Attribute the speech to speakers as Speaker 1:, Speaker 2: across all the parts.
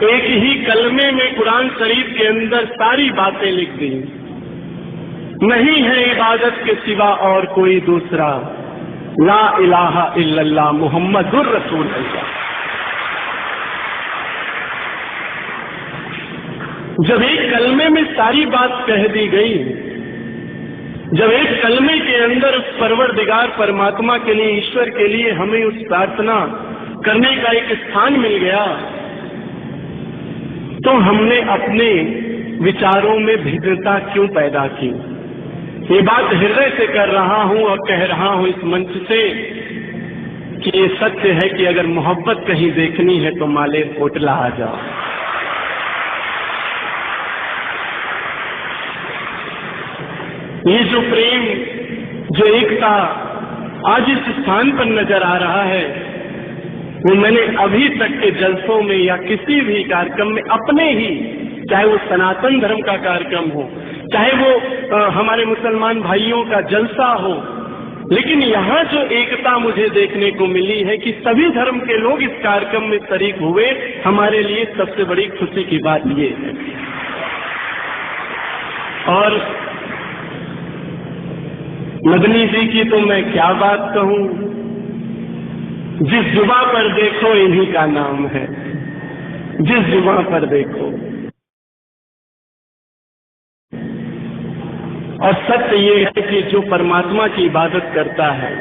Speaker 1: एक ही कलमे में कुरान शरीफ के अंदर सारी बातें लिख दी। नहीं है इबादत के सिवा और कोई दूसरा, ला इलाहा इल्लल्लाह मुहम्मदुर रसूलुल्लाह। जब एक कलमे में सारी बात कह दी गई, जब एक कलमे के अंदर उस परवरदिगार परमात्मा के लिए, ईश्वर के लिए हमें उस प्रार्थना करने का एक स्थान मिल गया, तो हमने अपने विचारों में भिन्नता क्यों पैदा की? ये बात हृदय से कर रहा हूं और कह रहा हूं इस मंच से कि ये सत्य है कि अगर मोहब्बत कहीं देखनी है तो माले कोटला आ जाओ। ये जो प्रेम, जो एकता आज इस स्थान पर नजर आ रहा है, वो मैंने अभी तक के जलसों में या किसी भी कार्यक्रम में अपने ही, चाहे वो सनातन धर्म का कार्यक्रम हो, चाहे वो हमारे मुसलमान भाइयों का जलसा हो, लेकिन यहाँ जो एकता मुझे देखने को मिली है कि सभी धर्म के लोग इस कार्यक्रम में शरीक हुए, हमारे लिए सबसे बड़ी खुशी की बात ये है। और मदनी जी की तो मैं क्या बात कहूं, जिस जुबा पर देखो इन्हीं का नाम है, जिस जुबा पर देखो। और सत्य ये है कि जो परमात्मा की इबादत करता है,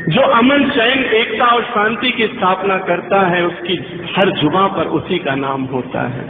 Speaker 1: जो अमन, चैन, एकता और शांति की स्थापना करता है, उसकी हर जुबा पर उसी का नाम होता है।